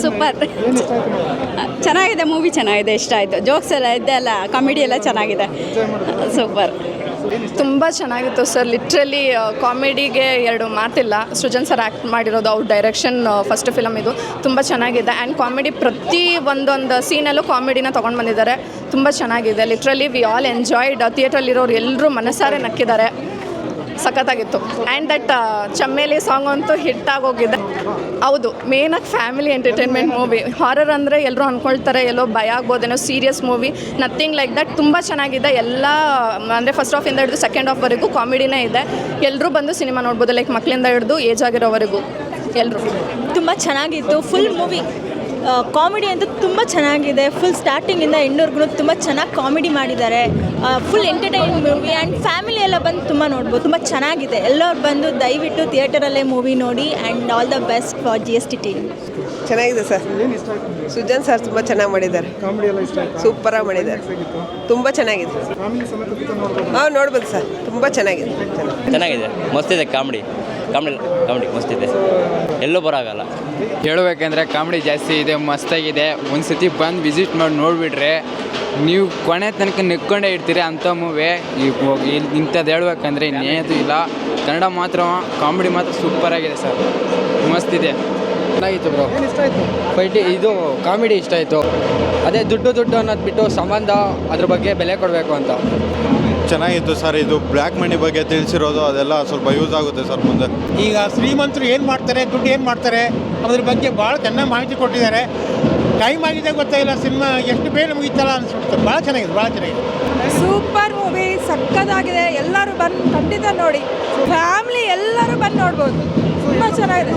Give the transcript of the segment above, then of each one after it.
Super ಚೆನ್ನಾಗಿದೆ, movie ಚೆನ್ನಾಗಿದೆ, ಇಷ್ಟ ಆಯಿತು. ಜೋಕ್ಸ್ ಎಲ್ಲ ಇದೆಲ್ಲ, ಕಾಮಿಡಿ ಎಲ್ಲ ಚೆನ್ನಾಗಿದೆ, ಸೂಪರ್. ತುಂಬ ಚೆನ್ನಾಗಿತ್ತು ಸರ್. ಲಿಟ್ರಲಿ ಕಾಮಿಡಿಗೆ ಎರಡು ಮಾತಿಲ್ಲ. ಸೃಜನ್ ಸರ್ ಆ್ಯಕ್ಟ್ ಮಾಡಿರೋದು, ಅವ್ರ ಡೈರೆಕ್ಷನ್ ಫಸ್ಟ್ ಫಿಲಮ್ ಇದು ತುಂಬ ಚೆನ್ನಾಗಿದೆ. ಆ್ಯಂಡ್ ಕಾಮಿಡಿ ಪ್ರತಿ ಒಂದೊಂದು ಸೀನಲ್ಲೂ ಕಾಮಿಡಿನ ತೊಗೊಂಡು ಬಂದಿದ್ದಾರೆ. ತುಂಬ ಚೆನ್ನಾಗಿದೆ. Literally we all enjoyed. ಥಿಯೇಟ್ರಲ್ಲಿರೋರು ಎಲ್ಲರೂ ಮನಸಾರೆ ನಕ್ಕಿದ್ದಾರೆ. ಸಖತ್ತಾಗಿತ್ತು. ಆ್ಯಂಡ್ ದಟ್ ಚಮ್ಮೇಲಿ ಸಾಂಗ್ ಅಂತೂ ಹಿಟ್ಟಾಗೋಗಿದೆ. ಹೌದು, ಮೇನಾಗಿ ಫ್ಯಾಮಿಲಿ ಎಂಟರ್ಟೈನ್ಮೆಂಟ್ ಮೂವಿ. ಹಾರರ್ ಅಂದರೆ ಎಲ್ಲರೂ ಅಂದ್ಕೊಳ್ತಾರೆ ಎಲ್ಲೋ ಭಯ ಆಗ್ಬೋದೇನೋ, serious movie. Nothing like that. ತುಂಬ ಚೆನ್ನಾಗಿದೆ. ಎಲ್ಲ ಅಂದರೆ ಫಸ್ಟ್ ಹಾಫಿಂದ ಹಿಡಿದು ಸೆಕೆಂಡ್ ಹಾಫ್ವರೆಗೂ ಕಾಮಿಡಿನೇ ಇದೆ. ಎಲ್ಲರೂ ಬಂದು ಸಿನಿಮಾ ನೋಡ್ಬೋದು. ಲೈಕ್ ಮಕ್ಕಳಿಂದ ಹಿಡಿದು ಏಜ್ ಆಗಿರೋವರೆಗೂ ಎಲ್ಲರೂ. ತುಂಬ ಚೆನ್ನಾಗಿತ್ತು. ಫುಲ್ ಮೂವಿ ಕಾಮಿಡಿ ಅಂತೂ ತುಂಬ ಚೆನ್ನಾಗಿದೆ. ಫುಲ್ ಸ್ಟಾರ್ಟಿಂಗಿಂದ ಎಂಡ್ವರೆಗೂ ತುಂಬ ಚೆನ್ನಾಗಿ ಕಾಮಿಡಿ ಮಾಡಿದ್ದಾರೆ. Full entertain movie and family ಎಲ್ಲ ಬಂದು ತುಂಬ ನೋಡ್ಬೋದು. ತುಂಬ ಚೆನ್ನಾಗಿದೆ. ಎಲ್ಲರೂ ಬಂದು ದಯವಿಟ್ಟು ಥಿಯೇಟರಲ್ಲೇ ಮೂವಿ ನೋಡಿ. And all the best for GST team. ಚೆನ್ನಾಗಿದೆ ಸರ್. ಸುಜನ್ ಸರ್ ತುಂಬ ಚೆನ್ನಾಗಿ ಮಾಡಿದ್ದಾರೆ. ಸೂಪರಾಗಿ ಮಾಡಿದ್ದಾರೆ. ತುಂಬ ಚೆನ್ನಾಗಿದೆ. ಹಾಂ, ನೋಡ್ಬೋದು ಸರ್. ತುಂಬ ಚೆನ್ನಾಗಿದೆ. ಚೆನ್ನಾಗಿದೆ, ಮಸ್ತಿದೆ. ಕಾಮಿಡಿ ಮಸ್ತಿದೆ, ಎಲ್ಲೂ ಬರೋಆಗಲ್ಲ. ಹೇಳಬೇಕಂದ್ರೆ ಕಾಮಿಡಿ ಜಾಸ್ತಿ ಇದೆ, ಮಸ್ತಾಗಿದೆ. ಒಂದು ಸತಿ ಬಂದು ವಿಸಿಟ್ ಮಾಡಿ ನೋಡಿಬಿಟ್ರೆ ನೀವು ಕೊನೆ ತನಕ ನಿಕ್ಕೊಂಡೇ ಇರ್ತೀರಿ ಅಂಥ ಮೂವಿ. ಇಂಥದ್ದು ಹೇಳ್ಬೇಕಂದ್ರೆ ಇನ್ನೇದು ಇಲ್ಲ. ಕನ್ನಡ ಮಾತ್ರ ಕಾಮಿಡಿ ಮಾತ್ರ ಸೂಪರಾಗಿದೆ ಸರ್, ಮಸ್ತಿದೆ. ಚೆನ್ನಾಗಿತ್ತು ಬ್ರೋ. ಫೈಟಿ ಇದು ಕಾಮಿಡಿ ಇಷ್ಟ ಆಯಿತು. ಅದೇ ದುಡ್ಡು ಅನ್ನೋದು ಬಿಟ್ಟು ಸಂಬಂಧ, ಅದ್ರ ಬಗ್ಗೆ ಬೆಲೆ ಕೊಡಬೇಕು ಅಂತ. ಚೆನ್ನಾಗಿತ್ತು ಸರ್. ಇದು ಬ್ಲ್ಯಾಕ್ ಮನಿ ಬಗ್ಗೆ ತಿಳಿಸಿರೋದು ಅದೆಲ್ಲ ಸ್ವಲ್ಪ ಯೂಸ್ ಆಗುತ್ತೆ ಸರ್ ಮುಂದೆ. ಈಗ ಶ್ರೀಮಂತರು ಏನು ಮಾಡ್ತಾರೆ, ದುಡ್ಡು ಏನು ಮಾಡ್ತಾರೆ ಅದ್ರ ಬಗ್ಗೆ ಭಾಳ ಚೆನ್ನಾಗಿ ಮಾಹಿತಿ ಕೊಟ್ಟಿದ್ದಾರೆ. ಟೈಮ್ ಆಗಿದೆ ಗೊತ್ತಾಗಿಲ್ಲ, ಸಿನಿಮಾ ಎಷ್ಟು ಬೇಗ ಮುಗಿತಲ್ಲ ಅನಿಸ್ಬಿಡ್ತಾರೆ. ಭಾಳ ಚೆನ್ನಾಗಿದೆ. ಸೂಪರ್ ಮೂವಿ, ಸಕ್ಕತ್ತಾಗಿದೆ. ಎಲ್ಲರೂ ಬಂದು ಖಂಡಿತ ನೋಡಿ. ಫ್ಯಾಮಿಲಿ ಎಲ್ಲರೂ ಬಂದು ನೋಡ್ಬೋದು. ತುಂಬ ಚೆನ್ನಾಗಿದೆ,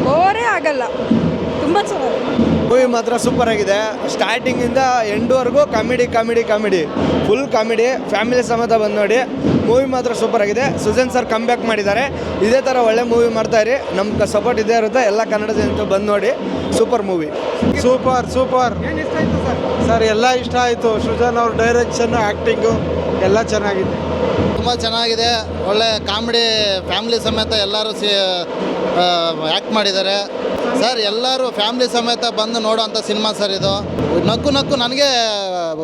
ಬೋರೇ ಆಗಲ್ಲ. ತುಂಬ ಚೆನ್ನಾಗಿದೆ. ಮೂವಿ ಮಾತ್ರ ಸೂಪರ್ ಆಗಿದೆ. ಸ್ಟಾರ್ಟಿಂಗಿಂದ ಎಂಡ್ವರೆಗೂ ಕಾಮಿಡಿ ಫುಲ್ ಕಾಮಿಡಿ. ಫ್ಯಾಮಿಲಿ ಸಮೇತ ಬಂದು ನೋಡಿ. ಮೂವಿ ಮಾತ್ರ ಸೂಪರ್ ಆಗಿದೆ. ಸುಜನ್ ಸರ್ ಕಮ್ ಬ್ಯಾಕ್ ಮಾಡಿದ್ದಾರೆ. ಇದೇ ಥರ ಒಳ್ಳೆ ಮೂವಿ ಮಾಡ್ತಾಯಿರಿ. ನಮ್ಮ ಸಪೋರ್ಟ್ ಇದೇ ಇರುತ್ತೆ. ಎಲ್ಲ ಕನ್ನಡ ಜನತೆ ಬಂದು ನೋಡಿ. Super movie. Super sir. ಎಲ್ಲ ಇಷ್ಟ ಆಯಿತು. ಸುಜನ್ ಅವ್ರ ಡೈರೆಕ್ಷನ್, ಆ್ಯಕ್ಟಿಂಗು ಎಲ್ಲ ಚೆನ್ನಾಗಿದೆ. ತುಂಬ ಚೆನ್ನಾಗಿದೆ. ಒಳ್ಳೆ ಕಾಮಿಡಿ, ಫ್ಯಾಮಿಲಿ ಸಮೇತ ಎಲ್ಲರೂ ಆ್ಯಕ್ಟ್ ಮಾಡಿದ್ದಾರೆ ಸರ್. ಎಲ್ಲರೂ ಫ್ಯಾಮಿಲಿ ಸಮೇತ ಬಂದು ನೋಡೋವಂಥ ಸಿನಿಮಾ ಸರ್ ಇದು. ನಕ್ಕು ನನಗೆ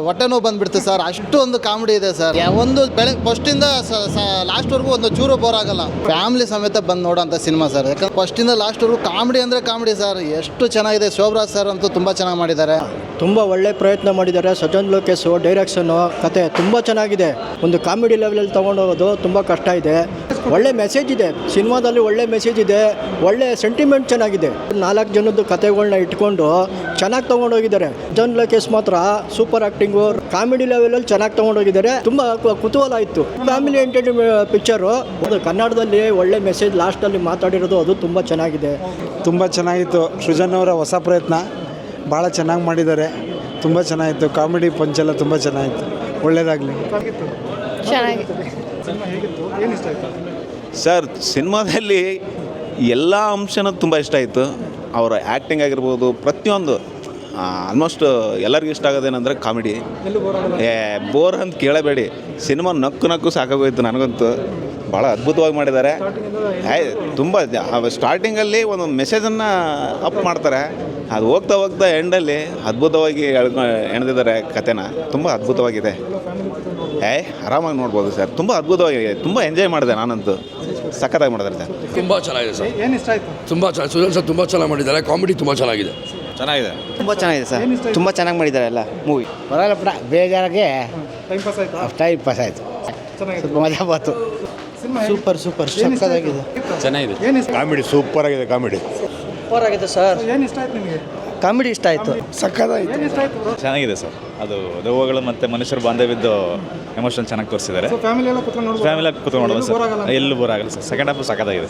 ಹೊಟ್ಟೆ ನೋವು ಬಂದುಬಿಡ್ತು ಸರ್. ಅಷ್ಟು ಒಂದು ಕಾಮಿಡಿ ಇದೆ ಸರ್. ಒಂದು ಫಸ್ಟಿಂದ ಲಾಸ್ಟ್ವರೆಗೂ ಒಂದು ಚೂರು ಬೋರ್ ಆಗಲ್ಲ. ಫ್ಯಾಮಿಲಿ ಸಮೇತ ಬಂದು ನೋಡೋಂಥ ಸಿನಿಮಾ ಸರ್. ಯಾಕಂದ್ರೆ ಫಸ್ಟಿಂದ ಲಾಸ್ಟ್ವರೆಗೂ ಕಾಮಿಡಿ ಅಂದರೆ ಕಾಮಿಡಿ ಸರ್. ಎಷ್ಟು ಚೆನ್ನಾಗಿದೆ. ಶೋಭರಾಜ್ ಸರ್ ಅಂತೂ ತುಂಬ ಚೆನ್ನಾಗಿ ಮಾಡಿದ್ದಾರೆ. ತುಂಬ ಒಳ್ಳೆ ಪ್ರಯತ್ನ ಮಾಡಿದ್ದಾರೆ. ಸಜನ್ ಲೋಕೇಶು ಡೈರೆಕ್ಷನ್ನು, ಕತೆ ತುಂಬ ಚೆನ್ನಾಗಿದೆ. ಒಂದು ಕಾಮಿಡಿ ಲೆವೆಲಲ್ಲಿ ತೊಗೊಂಡೋಗೋದು ತುಂಬ ಕಷ್ಟ ಇದೆ. ಒಳ್ಳೆ ಮೆಸೇಜ್ ಇದೆ ಸಿನಿಮಾದಲ್ಲಿ. ಒಳ್ಳೆ ಮೆಸೇಜ್ ಇದೆ. ಒಳ್ಳೆ ಸೆಂಟಿಮೆಂಟ್ ಚೆನ್ನಾಗಿದೆ. 4 ಜನದ್ದು ಕತೆಗಳನ್ನ ಇಟ್ಕೊಂಡು ಚೆನ್ನಾಗಿ ತೊಗೊಂಡೋಗಿದ್ದಾರೆ. ಸಜನ್ ಲೋಕೇಶ್ ಮಾತ್ರ ಸೂಪರ್ ಆ್ಯಕ್ಟಿಂಗು, ಕಾಮಿಡಿ ಲೆವೆಲಲ್ಲಿ ಚೆನ್ನಾಗಿ ತೊಗೊಂಡೋಗಿದ್ದಾರೆ. ತುಂಬ ಕುತೂಹಲ ಇತ್ತು. Family entertainment picture. ಅದು ಕನ್ನಡದಲ್ಲಿ ಒಳ್ಳೆ ಮೆಸೇಜ್ ಲಾಸ್ಟಲ್ಲಿ ಮಾತಾಡಿರೋದು, ಅದು ತುಂಬ ಚೆನ್ನಾಗಿದೆ. ತುಂಬ ಚೆನ್ನಾಗಿತ್ತು. ಸೃಜನ್ ಅವರ ಹೊಸ ಪ್ರಯತ್ನ ಭಾಳ ಚೆನ್ನಾಗಿ ಮಾಡಿದ್ದಾರೆ. ತುಂಬ ಚೆನ್ನಾಗಿತ್ತು. ಕಾಮಿಡಿ ಪಂಚೆಲ್ಲ ತುಂಬ ಚೆನ್ನಾಗಿತ್ತು. ಒಳ್ಳೆಯದಾಗಲಿ. ಸರ್, ಸಿನಿಮಾದಲ್ಲಿ ಎಲ್ಲ ಅಂಶನೂ ತುಂಬ ಇಷ್ಟ ಆಯಿತು. ಅವರ ಆ್ಯಕ್ಟಿಂಗ್ ಆಗಿರ್ಬೋದು, ಪ್ರತಿಯೊಂದು ಆಲ್ಮೋಸ್ಟ್ ಎಲ್ಲರಿಗೂ ಇಷ್ಟ ಆಗೋದೇನೆಂದರೆ ಕಾಮಿಡಿ. ಬೋರ್ ಅಂತ ಕೇಳಬೇಡಿ. ಸಿನಿಮಾ ನಕ್ಕು ಸಾಕಾಗೋಯ್ತು ನನಗಂತೂ. ಭಾಳ ಅದ್ಭುತವಾಗಿ ಮಾಡಿದ್ದಾರೆ. ತುಂಬ ಸ್ಟಾರ್ಟಿಂಗಲ್ಲಿ ಒಂದು ಮೆಸೇಜನ್ನು ಅಪ್ ಮಾಡ್ತಾರೆ. ಅದು ಹೋಗ್ತಾ ಎಂಡಲ್ಲಿ ಅದ್ಭುತವಾಗಿ ಎಣೆದಿದ್ದಾರೆ ಕತೆನ. ತುಂಬ ಅದ್ಭುತವಾಗಿದೆ. ಆರಾಮಾಗಿ ನೋಡ್ಬೋದು ಸರ್. ತುಂಬ ಅದ್ಭುತವಾಗಿದೆ. ತುಂಬ ಎಂಜಾಯ್ ಮಾಡಿದೆ ನಾನಂತೂ. ಸಖತ್ತಾಗಿ ಮಾಡಿದ್ದಾರೆ ಸರ್. ತುಂಬ ಚೆನ್ನಾಗಿದೆ ಸರ್. ತುಂಬ ಚೆನ್ನಾಗಿ ಸುಜನ್ ಸರ್ ತುಂಬ ಚೆನ್ನಾಗಿ ಮಾಡಿದ್ದಾರೆ. ಕಾಮಿಡಿ ತುಂಬ ಚೆನ್ನಾಗಿದೆ. ತುಂಬ ಚೆನ್ನಾಗಿದೆ ಸರ್. ತುಂಬ ಚೆನ್ನಾಗಿ ಮಾಡಿದ್ದಾರೆ ಎಲ್ಲ ಮೂವಿ. ಬರಲ್ಲ ಬೇಜಾರಾಗೆ ಟೈಮ್ ಪಾಸ್ ಆಯಿತು. ಮಜಾ ಬಂತು. ಸೂಪರ್ ಸಕ್ಕತ್ತಾಗಿದೆ. ಚೆನ್ನಾಗಿದೆ. ಕಾಮಿಡಿ ಸೂಪರ್ ಆಗಿದೆ. ಸೂಪರ್ ಆಗಿದೆ ಸರ್. ಕಾಮಿಡಿ ಇಷ್ಟ ಆಯಿತು. ಸಕ್ಕತ್ತಾಯಿತು. ಚೆನ್ನಾಗಿದೆ ಸರ್. ಅದು ದೆವ್ವಗಳು ಮತ್ತು ಮನುಷ್ಯರ ಬಾಂಧವ್ಯದ್ದು ಎಮೋಷನ್ ಚೆನ್ನಾಗಿ ತೋರಿಸಿದ್ದಾರೆ. ಫ್ಯಾಮಿಲಿ ಕುತ್ಕೊಂಡು ನೋಡ್ಬೋದು ಸರ್. ಎಲ್ಲೂ ಬೋರ್ ಆಗಲ್ಲ ಸರ್. ಸೆಕೆಂಡ್ ಹಾಫ್ ಸಕ್ಕತ್ತಾಗಿದೆ.